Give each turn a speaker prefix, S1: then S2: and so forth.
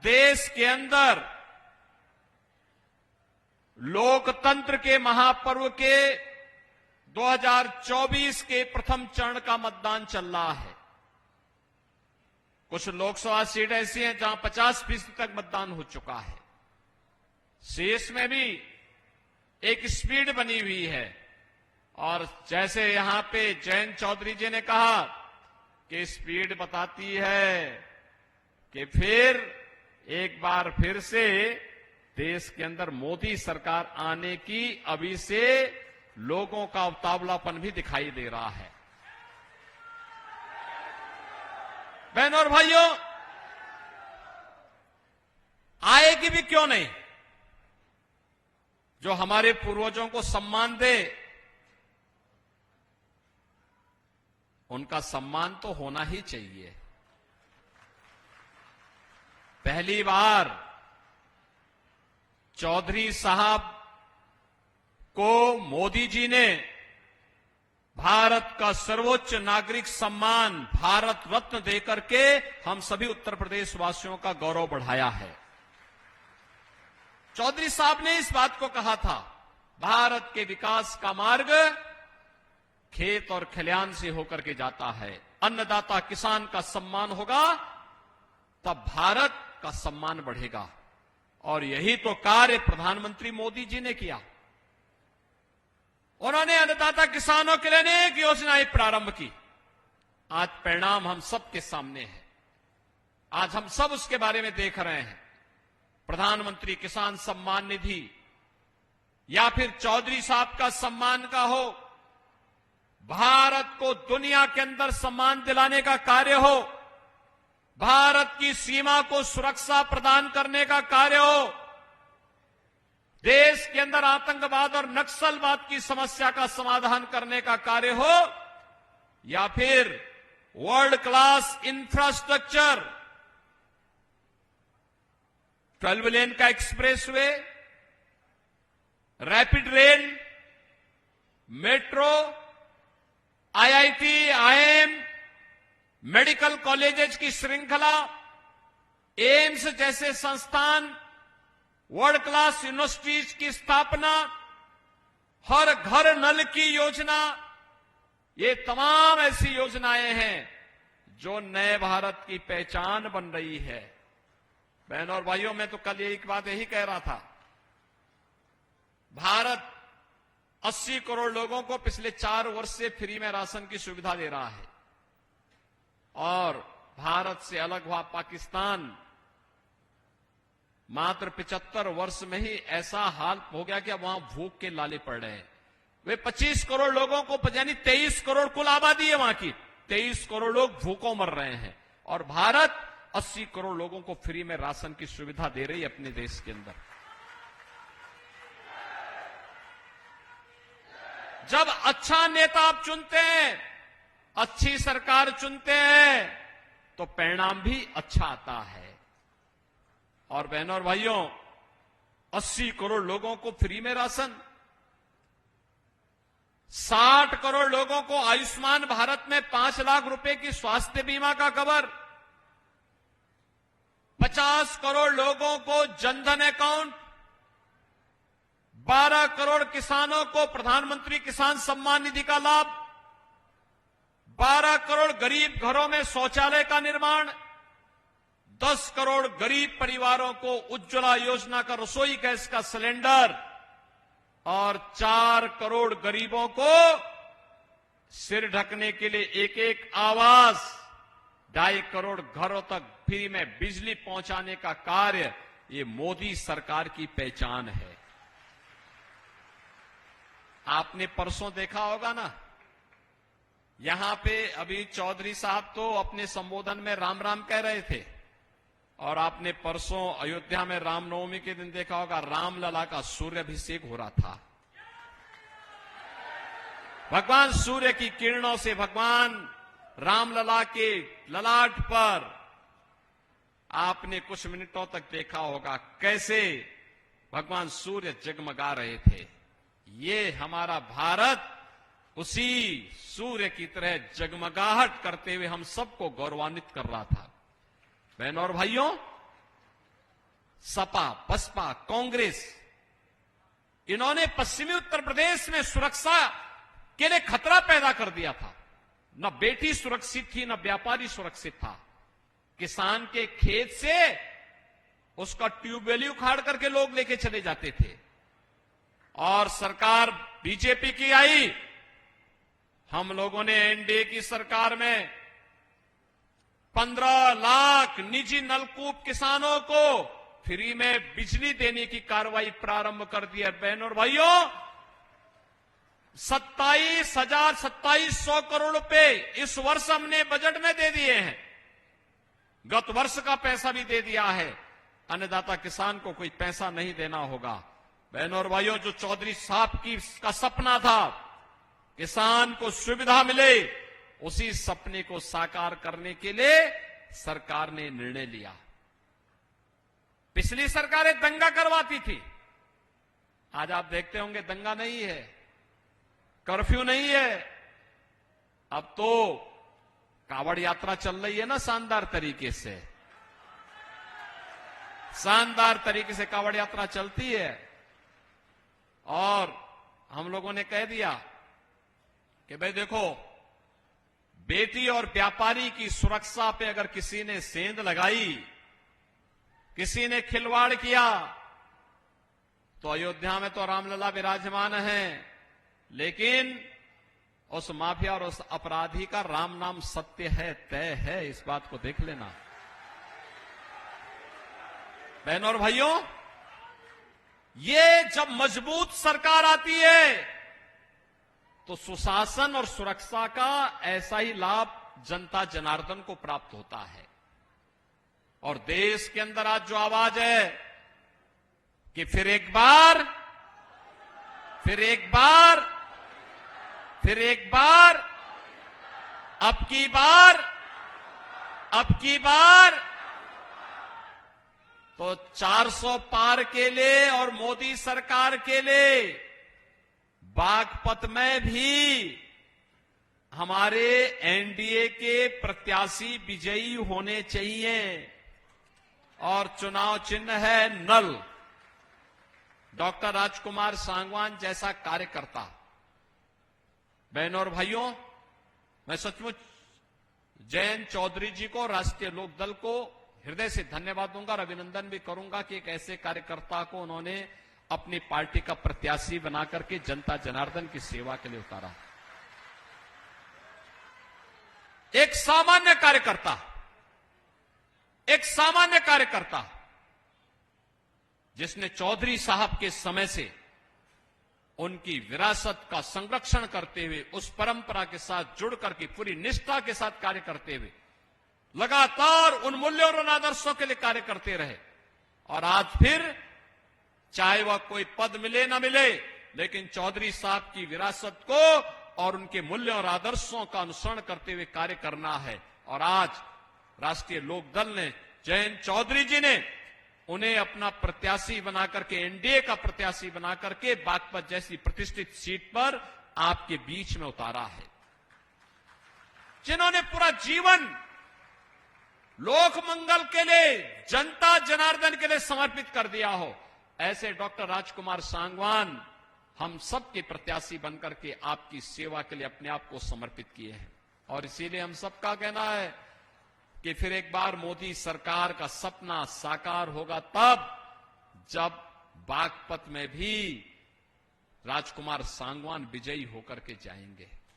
S1: देश के अंदर लोकतंत्र के महापर्व के 2024 के प्रथम चरण का मतदान चल रहा है। कुछ लोकसभा सीट ऐसी हैं जहां 50% तक मतदान हो चुका है। शेष में भी एक स्पीड बनी हुई है। और जैसे यहां पे जयंत चौधरी जी ने कहा कि स्पीड बताती है कि फिर एक बार फिर से देश के अंदर मोदी सरकार आने की अभी से लोगों का उतावलापन भी दिखाई दे रहा है। बहनों और भाइयों, आएगी भी क्यों नहीं। जो हमारे पूर्वजों को सम्मान दे, उनका सम्मान तो होना ही चाहिए। पहली बार चौधरी साहब को मोदी जी ने भारत का सर्वोच्च नागरिक सम्मान भारत रत्न देकर के हम सभी उत्तर प्रदेश वासियों का गौरव बढ़ाया है। चौधरी साहब ने इस बात को कहा था, भारत के विकास का मार्ग खेत और खलिहान से होकर के जाता है। अन्नदाता किसान का सम्मान होगा तब भारत का सम्मान बढ़ेगा। और यही तो कार्य प्रधानमंत्री मोदी जी ने किया। उन्होंने अन्नदाता किसानों के लिए अनेक योजनाएं प्रारंभ की। आज परिणाम हम सबके सामने है। आज हम सब उसके बारे में देख रहे हैं। प्रधानमंत्री किसान सम्मान निधि या फिर चौधरी साहब का सम्मान का हो, भारत को दुनिया के अंदर सम्मान दिलाने का कार्य हो, भारत की सीमा को सुरक्षा प्रदान करने का कार्य हो, देश के अंदर आतंकवाद और नक्सलवाद की समस्या का समाधान करने का कार्य हो, या फिर वर्ल्ड क्लास इंफ्रास्ट्रक्चर, 12 लेन का expressway, rapid rail, metro, IIT, IIM, medical colleges की श्रृंखला, एम्स जैसे संस्थान, वर्ल्ड क्लास यूनिवर्सिटीज की स्थापना, हर घर नल की योजना, ये तमाम ऐसी योजनाएं हैं जो नए भारत की पहचान बन रही है। बहनों और भाइयों, मैं तो कल एक बात यही कह रहा था, भारत 80 करोड़ लोगों को पिछले 4 वर्ष से फ्री में राशन की सुविधा दे रहा है। और भारत से अलग हुआ पाकिस्तान मात्र 75 वर्ष में ही ऐसा हाल हो गया कि अब वहां भूख के लाले पड़ रहे हैं। वे 25 करोड़ लोगों को, यानी 23 करोड़ कुल आबादी है वहां की, 23 करोड़ लोग भूखों मर रहे हैं। और भारत 80 करोड़ लोगों को फ्री में राशन की सुविधा दे रही है अपने देश के अंदर। जब अच्छा नेता आप चुनते हैं, अच्छी सरकार चुनते हैं, तो परिणाम भी अच्छा आता है। और बहनों और भाइयों, 80 करोड़ लोगों को फ्री में राशन, 60 करोड़ लोगों को आयुष्मान भारत में 5 लाख रुपए की स्वास्थ्य बीमा का कवर, 50 करोड़ लोगों को जनधन अकाउंट, 12 करोड़ किसानों को प्रधानमंत्री किसान सम्मान निधि का लाभ, 12 करोड़ गरीब घरों में शौचालय का निर्माण, 10 करोड़ गरीब परिवारों को उज्ज्वला योजना का रसोई गैस का सिलेंडर, और 4 करोड़ गरीबों को सिर ढकने के लिए एक आवास, 2.5 करोड़ घरों तक फ्री में बिजली पहुंचाने का कार्य, ये मोदी सरकार की पहचान है। आपने परसों देखा होगा ना, यहां पे अभी चौधरी साहब तो अपने संबोधन में राम राम कह रहे थे, और आपने परसों अयोध्या में रामनवमी के दिन देखा होगा रामलला का सूर्याभिषेक हो रहा था। भगवान सूर्य की किरणों से भगवान रामलला के ललाट पर आपने कुछ मिनटों तक देखा होगा कैसे भगवान सूर्य जगमगा रहे थे। ये हमारा भारत उसी सूर्य की तरह जगमगाहट करते हुए हम सबको गौरवान्वित कर रहा था। बहनों और भाइयों, सपा, बसपा, कांग्रेस, इन्होंने पश्चिमी उत्तर प्रदेश में सुरक्षा के लिए खतरा पैदा कर दिया था। न बेटी सुरक्षित थी, न व्यापारी सुरक्षित था। किसान के खेत से उसका ट्यूबवेल उखाड़ करके लोग लेके चले जाते थे। और सरकार बीजेपी की आई, हम लोगों ने एनडीए की सरकार में 15 लाख निजी नलकूप किसानों को फ्री में बिजली देने की कार्रवाई प्रारंभ कर दी है। बहनों और भाइयों, 27,000 करोड़ रुपए इस वर्ष हमने बजट में दे दिए हैं। गत वर्ष का पैसा भी दे दिया है। अन्नदाता किसान को कोई पैसा नहीं देना होगा। बहनों और भाइयों, जो चौधरी साहब का सपना था किसान को सुविधा मिले, उसी सपने को साकार करने के लिए सरकार ने निर्णय लिया। पिछली सरकारें दंगा करवाती थी, आज आप देखते होंगे दंगा नहीं है, कर्फ्यू नहीं है। अब तो कावड़ यात्रा चल रही है ना, शानदार तरीके से, शानदार तरीके से कावड़ यात्रा चलती है। और हम लोगों ने कह दिया कि भाई देखो, बेटी और व्यापारी की सुरक्षा पे अगर किसी ने सेंध लगाई, किसी ने खिलवाड़ किया, तो अयोध्या में तो रामलला विराजमान है, लेकिन उस माफिया और उस अपराधी का राम नाम सत्य है, तय है। इस बात को देख लेना। बहनों और भाइयों, ये जब मजबूत सरकार आती है तो सुशासन और सुरक्षा का ऐसा ही लाभ जनता जनार्दन को प्राप्त होता है। और देश के अंदर आज जो आवाज है कि फिर एक बार, फिर एक बार, फिर एक बार, अब की बार, अब की बार, तो 400 पार के लिए और मोदी सरकार के लिए बागपत में भी हमारे एनडीए के प्रत्याशी विजयी होने चाहिए। और चुनाव चिन्ह है नल। डॉक्टर राजकुमार सांगवान जैसा कार्यकर्ता। बहनों और भाइयों, मैं सचमुच जयंत चौधरी जी को, राष्ट्रीय लोकदल को हृदय से धन्यवाद दूंगा और अभिनंदन भी करूंगा कि एक ऐसे कार्यकर्ता को उन्होंने अपनी पार्टी का प्रत्याशी बनाकर के जनता जनार्दन की सेवा के लिए उतारा। एक सामान्य कार्यकर्ता, एक सामान्य कार्यकर्ता जिसने चौधरी साहब के समय से उनकी विरासत का संरक्षण करते हुए, उस परंपरा के साथ जुड़ करके पूरी निष्ठा के साथ कार्य करते हुए लगातार उन मूल्यों और आदर्शों के लिए कार्य करते रहे। और आज फिर चाहे वह कोई पद मिले ना मिले, लेकिन चौधरी साहब की विरासत को और उनके मूल्यों और आदर्शों का अनुसरण करते हुए कार्य करना है। और आज राष्ट्रीय लोकदल ने, जयंत चौधरी जी ने उन्हें अपना प्रत्याशी बनाकर के, एनडीए का प्रत्याशी बनाकर के बागपत जैसी प्रतिष्ठित सीट पर आपके बीच में उतारा है। जिन्होंने पूरा जीवन लोक मंगल के लिए, जनता जनार्दन के लिए समर्पित कर दिया हो, ऐसे डॉक्टर राजकुमार सांगवान हम सबके प्रत्याशी बनकर के आपकी सेवा के लिए अपने आप को समर्पित किए हैं। और इसीलिए हम सबका कहना है कि फिर एक बार मोदी सरकार का सपना साकार होगा, तब जब बागपत में भी राजकुमार सांगवान विजयी होकर के जाएंगे।